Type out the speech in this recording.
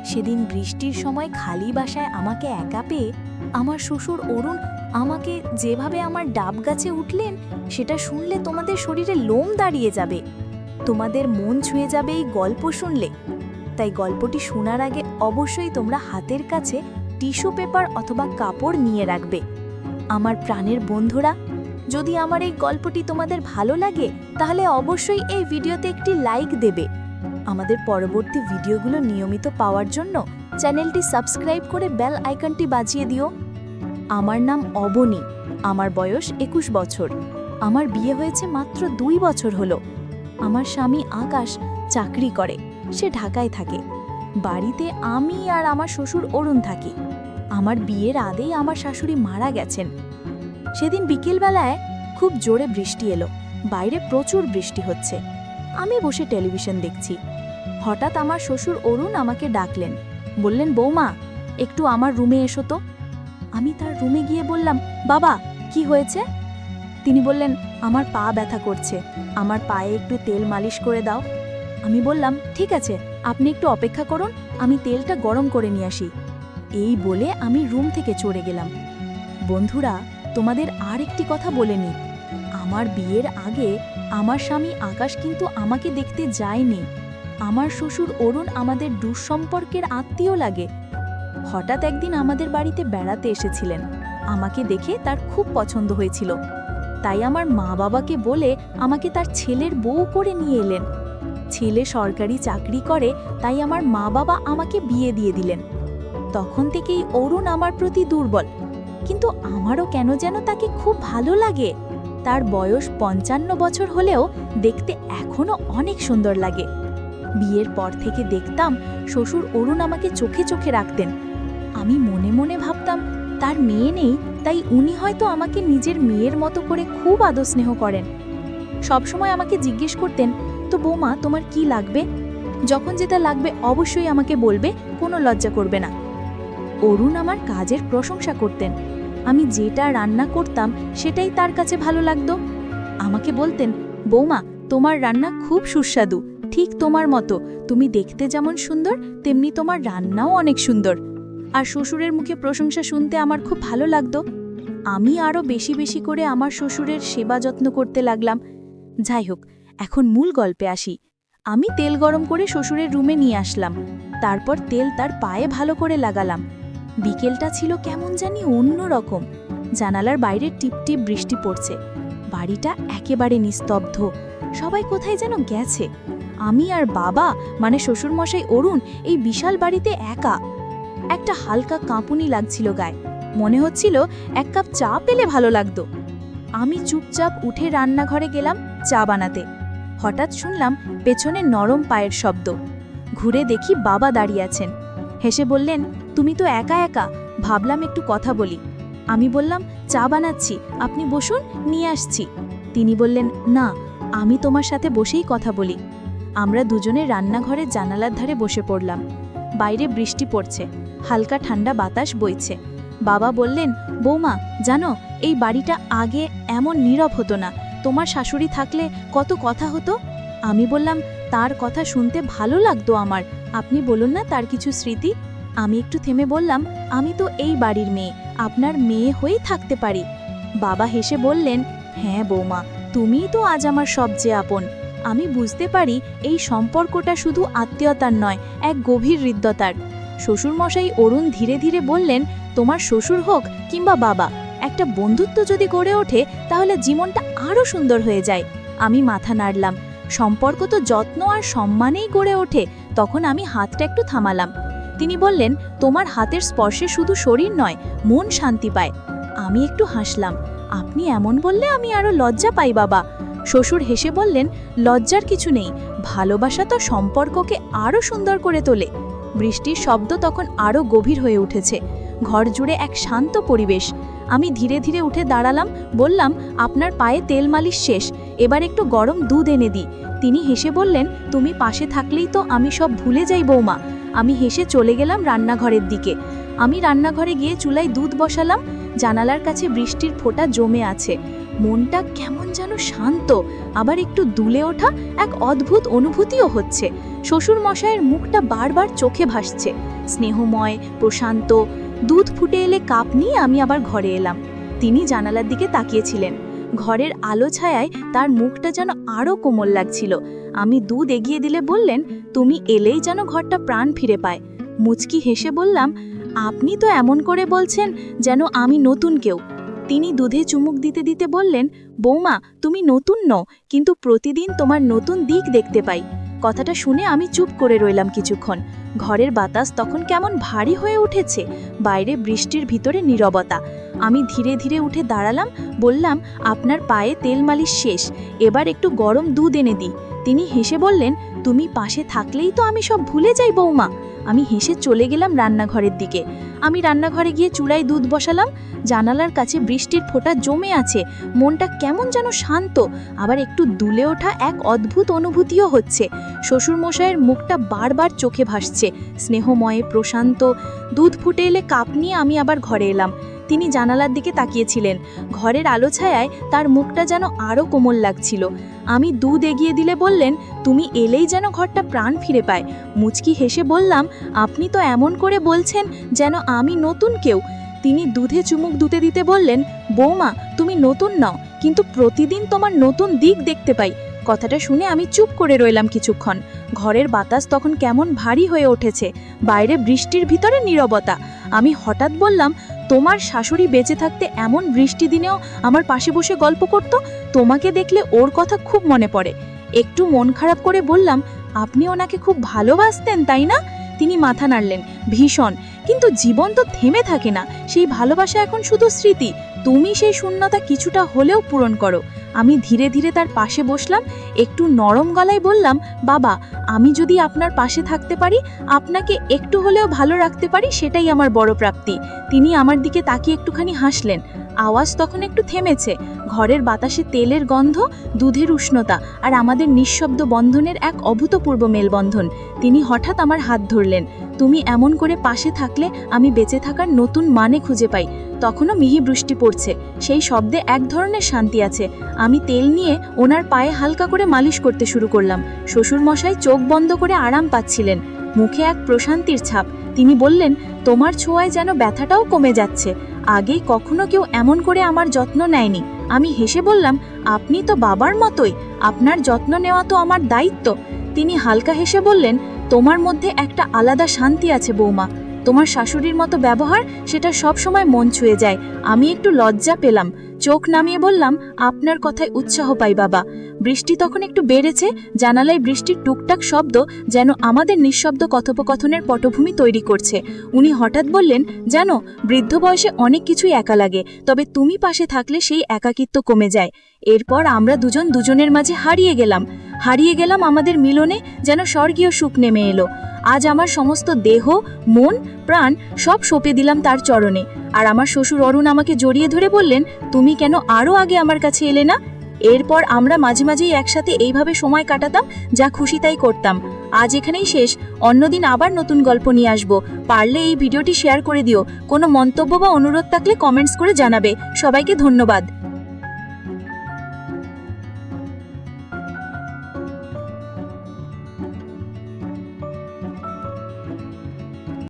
সেদিন বৃষ্টির সময় খালি বাসায় আমাকে একা পেয়ে আমার শ্বশুর অরুণ আমাকে যেভাবে আমার ডাব গাছে উঠলেন, সেটা শুনলে তোমাদের শরীরে লোম দাঁড়িয়ে যাবে, তোমাদের মন ছুঁয়ে যাবে এই গল্প শুনলে। তাই গল্পটি শোনার আগে অবশ্যই তোমরা হাতের কাছে টিস্যু পেপার অথবা কাপড় নিয়ে রাখবে। আমার প্রাণের বন্ধুরা, যদি আমার এই গল্পটি তোমাদের ভালো লাগে তাহলে অবশ্যই এই ভিডিওতে একটি লাইক দেবে। আমাদের পরবর্তী ভিডিওগুলো নিয়মিত পাওয়ার জন্য চ্যানেলটি সাবস্ক্রাইব করে বেল আইকনটি বাজিয়ে দিও। আমার নাম অবনী, আমার বয়স 21 বছর। আমার বিয়ে হয়েছে মাত্র 2 বছর হলো। আমার স্বামী আকাশ চাকরি করে, সে ঢাকায় থাকে। বাড়িতে আমি আর আমার শ্বশুর অরুণ থাকি। আমার বিয়ের আগেই আমার শাশুড়ি মারা গেছেন। সেদিন বিকেলবেলায় খুব জোরে বৃষ্টি এলো, বাইরে প্রচুর বৃষ্টি হচ্ছে। আমি বসে টেলিভিশন দেখছি। হঠাৎ আমার শ্বশুর অরুণ আমাকে ডাকলেন, বললেন, বৌমা একটু আমার রুমে এসো তো। আমি তার রুমে গিয়ে বললাম, বাবা কি হয়েছে? তিনি বললেন, আমার পা ব্যথা করছে, আমার পায়ে একটু তেল মালিশ করে দাও। আমি বললাম, ঠিক আছে, আপনি একটু অপেক্ষা করুন, আমি তেলটা গরম করে নিয়ে আসি। এই বলে আমি রুম থেকে চলে গেলাম। বন্ধুরা, তোমাদের আর একটি কথা বলে নিই। আমার বিয়ের আগে আমার স্বামী আকাশ কিন্তু আমাকে দেখতে যায়নি। আমার শ্বশুর অরুণ আমাদের দুঃসম্পর্কের আত্মীয় লাগে। হঠাৎ একদিন আমাদের বাড়িতে বেড়াতে এসেছিলেন। আমাকে দেখে তার খুব পছন্দ হয়েছিল, তাই আমার মা বাবাকে বলে আমাকে তার ছেলের বউ করে নিয়ে এলেন। ছেলে সরকারি চাকরি করে, তাই আমার মা বাবা আমাকে বিয়ে দিয়ে দিলেন। তখন থেকেই অরুণ আমার প্রতি দুর্বল, কিন্তু আমারও কেন যেন তাকে খুব ভালো লাগে। তার বয়স 55 বছর হলেও দেখতে এখনো অনেক সুন্দর লাগে। বিয়ের পর থেকে দেখতাম শ্বশুর অরুণ আমাকে চোখে চোখে রাখতেন। আমি মনে মনে ভাবতাম তার মেয়ে নেই, তাই উনি হয়তো আমাকে নিজের মেয়ের মতো করে খুব আদর স্নেহ করেন। সবসময় আমাকে জিজ্ঞেস করতেন, তো বৌমা তোমার কি লাগবে? যখন যেটা লাগবে অবশ্যই আমাকে বলবে, কোনো লজ্জা করবে না। অরুণ আমার কাজের প্রশংসা করতেন। আমি যেটা রান্না করতাম সেটাই তার কাছে ভালো লাগতো। আমাকে বলতেন, বৌমা তোমার রান্না খুব সুস্বাদু, ঠিক তোমার মতো। তুমি দেখতে যেমন সুন্দর, তেমনি তোমার রান্নাও অনেক সুন্দর। আর শ্বশুরের মুখে প্রশংসা শুনতে আমার খুব ভালো লাগতো। আমি আরও বেশি বেশি করে আমার শ্বশুরের সেবা যত্ন করতে লাগলাম। যাই হোক, এখন মূল গল্পে আসি। আমি তেল গরম করে শ্বশুরের রুমে নিয়ে আসলাম। তারপর তেল তার পায়ে ভালো করে লাগালাম। বিকেলটা ছিল কেমন জানি অন্যরকম। জানালার বাইরে টিপটিপ বৃষ্টি পড়ছে। বাড়িটা একেবারে নিস্তব্ধ, সবাই কোথায় যেন গেছে। আমি আর বাবা, মানে শ্বশুরমশাই অরুণ, এই বিশাল বাড়িতে একা। একটা হালকা কাঁপুনি লাগছিল গায়ে, মনে হচ্ছিল এক কাপ চা পেলে ভালো লাগতো। আমি চুপচাপ উঠে রান্নাঘরে গেলাম চা বানাতে। হঠাৎ শুনলাম পেছনে নরম পায়ের শব্দ। ঘুরে দেখি বাবা দাঁড়িয়ে আছেন। হেসে বললেন, তুমি তো একা একা, ভাবলাম একটু কথা বলি। আমি বললাম, চা বানাচ্ছি, আপনি বসুন, নিয়ে আসছি। তিনি বললেন, না, আমি তোমার সাথে বসেই কথা বলি। আমরা দুজনে রান্নাঘরের জানালার ধারে বসে পড়লাম। বাইরে বৃষ্টি পড়ছে, হালকা ঠান্ডা বাতাস বইছে। বাবা বললেন, বৌমা জানো, এই বাড়িটা আগে এমন নীরব হতো না। তোমার শাশুড়ি থাকলে কত কথা হতো। আমি বললাম, তার কথা শুনতে ভালো লাগতো আমার। আপনি বলুন না তার কিছু স্মৃতি। আমি একটু থেমে বললাম, আমি তো এই বাড়ির মেয়ে, আপনার মেয়ে হয়েই থাকতে পারি। বাবা হেসে বললেন, হ্যাঁ বৌমা, তুমিই তো আজ আমার সবচেয়ে আপন। আমি বুঝতে পারি এই সম্পর্কটা শুধু আত্মীয়তার নয়, এক গভীর হৃদ্যতার। শ্বশুরমশাই অরুণ ধীরে ধীরে বললেন, তোমার শ্বশুর হোক কিংবা বাবা, একটা বন্ধুত্ব যদি গড়ে ওঠে তাহলে জীবনটা আরও সুন্দর হয়ে যায়। আমি মাথা নাড়লাম। সম্পর্ক তো যত্ন আর সম্মানেই গড়ে ওঠে। তখন আমি হাতটা একটু থামালাম। তিনি বললেন, তোমার হাতের স্পর্শে শুধু শরীর নয়, মন শান্তি পায়। আমি একটু হাসলাম। আপনি এমন বললে আমি আরও লজ্জা পাই বাবা। শ্বশুর হেসে বললেন, লজ্জার কিছু নেই, ভালোবাসা তো সম্পর্ককে আরও সুন্দর করে তোলে। বৃষ্টির শব্দ তখন আরও গভীর হয়ে উঠেছে। ঘর জুড়ে এক শান্ত পরিবেশ। আমি ধীরে ধীরে উঠে দাঁড়ালাম, বললাম, আপনার পায়ে তেল মালিশ শেষ, এবার একটু গরম দুধ এনে দিই। তিনি হেসে বললেন, তুমি পাশে থাকলেই তো আমি সব ভুলে যাই বৌমা। আমি হেসে চলে গেলাম রান্নাঘরের দিকে। আমি রান্নাঘরে গিয়ে চুলায় দুধ বসালাম। জানালার কাছে বৃষ্টির ফোঁটা জমে আছে। মনটা কেমন যেন শান্ত, আবার একটু দুলে ওঠা, এক অদ্ভুত অনুভূতিও হচ্ছে। শ্বশুর মশাইয়ের মুখটা বারবার চোখে ভাসছে, স্নেহময়, প্রশান্ত। দুধ ফুটে এলে কাপ নিয়ে আমি আবার ঘরে এলাম। তিনি জানালার দিকে তাকিয়েছিলেন। ঘরের আলো ছায়ায় তার মুখটা যেন আরও কোমল লাগছিল। আমি দুধ এগিয়ে দিলে বললেন, তুমি এলেই যেন ঘরটা প্রাণ ফিরে পায়। মুচকি হেসে বললাম, আপনি তো এমন করে বলছেন যেন আমি নতুন কেউ। তিনি দুধে চুমুক দিতে দিতে বললেন, বৌমা, তুমি নতুন নও, কিন্তু প্রতিদিন তোমার নতুন দিক দেখতে পাই। কথাটা শুনে আমি চুপ করে রইলাম কিছুক্ষণ। ঘরের বাতাস তখন কেমন ভারী হয়ে উঠেছে, বাইরে বৃষ্টির ভিতরে নীরবতা। আমি ধীরে ধীরে উঠে দাঁড়ালাম, বললাম, আপনার পায়ে তেল মালিশ শেষ, এবার একটু গরম দুধ এনে দিই। তিনি হেসে বললেন, তুমি পাশে থাকলেই তো আমি সব ভুলে যাই বৌমা। আমি হেসে চলে গেলাম রান্নাঘরের দিকে। আমি রান্নাঘরে গিয়ে চুলায় দুধ বসালাম। জানালার কাছে বৃষ্টির ফোঁটা জমে আছে, মনটা কেমন যেন শান্ত, আবার একটু দুলে ওঠা এক অদ্ভুত অনুভূতিও হচ্ছে। শ্বশুরমশাইয়ের মুখটা বারবার চোখে ভাসছে, স্নেহময়ে, প্রশান্ত। দুধ ফুটে এলে কাপ নিয়ে আমি আবার ঘরে এলাম। তিনি জানালার দিকে তাকিয়েছিলেন। ঘরের আলো ছায়ায় তার মুখটা যেন আরও কোমল লাগছিল। আমি দুধ এগিয়ে দিলে বললেন, তুমি এলেই যেন ঘরটা প্রাণ ফিরে পায়। মুচকি হেসে বললাম, আপনি তো এমন করে বলছেন যেন আমি নতুন কেউ। তিনি দুধে চুমুক দিতে বললেন, বৌমা, তুমি নতুন নও, কিন্তু প্রতিদিন তোমার নতুন দিক দেখতে পাই। কথাটা শুনে আমি চুপ করে রইলাম কিছুক্ষণ। ঘরের বাতাস তখন কেমন ভারী হয়ে উঠেছে, বাইরে বৃষ্টির ভিতরে নীরবতা। আমি হঠাৎ বললাম, তোমার শাশুড়ি বেঁচে থাকতে এমন বৃষ্টি দিনেও আমার পাশে বসে গল্প করত। তোমাকে দেখলে ওর কথা খুব মনে পড়ে। একটু মন খারাপ করে বললাম, আপনি ওনাকে খুব ভালোবাসতেন তাই না? তিনি মাথা নাড়লেন, ভীষণ। কিন্তু জীবন তো থেমে থাকে না, সেই ভালোবাসা এখন শুধু স্মৃতি। তুমি সেই শূন্যতা কিছুটা হলেও পূরণ করো। আমি ধীরে ধীরে তার পাশে বসলাম, একটু নরম গলায় বললাম, বাবা, আমি যদি আপনার পাশে থাকতে পারি, আপনাকে একটু হলেও ভালো রাখতে পারি, সেটাই আমার বড় প্রাপ্তি। তিনি আমার দিকে তাকিয়ে একটুখানি হাসলেন। আওয়াজ তখন একটু থেমেছে। ঘরের বাতাসে তেলের গন্ধ, দুধের উষ্ণতা আর আমাদের নিঃশব্দ বন্ধনের এক অভূতপূর্ব মেলবন্ধন। তিনি হঠাৎ আমার হাত ধরলেন। তুমি এমন করে পাশে থাকলে আমি বেঁচে থাকার নতুন মানে খুঁজে পাই। তখনও মিহি বৃষ্টি পড়ছে, সেই শব্দে এক ধরনের শান্তি আছে। আমি তেল নিয়ে ওনার পায়ে হালকা করে মালিশ করতে শুরু করলাম। শ্বশুরমশাই চোখ বন্ধ করে আরাম পাচ্ছিলেন, মুখে এক প্রশান্তির ছাপ। তিনি বললেন, তোমার ছোঁয়ায় যেন ব্যথাটাও কমে যাচ্ছে। আগে কখনো কেউ এমন করে আমার যত্ন নেয়নি। আমি হেসে বললাম, আপনি তো বাবার মতোই, আপনার যত্ন নেওয়া তো আমার দায়িত্ব। তিনি হালকা হেসে বললেন, তোমার মধ্যে একটা আলাদা শান্তি আছে বৌমা। তোমার শাশুড়ির মতো ব্যবহার, সেটা সব সময় মন ছুঁয়ে যায়। আমি একটু লজ্জা পেলাম, চোখ নামিয়ে বললাম, আপনার কথায় উৎসাহ পাই বাবা। বৃষ্টি তখন একটু বেড়েছে, জানালায় বৃষ্টির টুকটাক শব্দ যেন আমাদের নিঃশব্দ কথোপকথনের পটভূমি তৈরি করছে। উনি হঠাৎ বললেন, জানো, বৃদ্ধ বয়সে অনেক কিছুই একা লাগে, তবে তুমি পাশে থাকলে সেই একাকিত্ব কমে যায়। এরপর আমরা দুজন দুজনের মাঝে হারিয়ে গেলাম আমাদের মিলনে, যেন স্বর্গীয় সুখ নেমে এলো। আজ আমার সমস্ত দেহ, মন, প্রাণ সব সঁপে দিলাম তার চরণে। আর আমার শ্বশুর অরুণ আমাকে জড়িয়ে ধরে বললেন, তুমি কেন আরও আগে আমার কাছে এলে না? এরপর আমরা মাঝে মাঝেই একসাথে এইভাবে সময় কাটাতাম, যা খুশি তাই করতাম। আজ এখানেই শেষ, অন্যদিন আবার নতুন গল্প নিয়ে আসবো। পারলে এই ভিডিওটি শেয়ার করে দিও। কোনো মন্তব্য বা অনুরোধ থাকলে কমেন্টস করে জানাবে। সবাইকে ধন্যবাদ।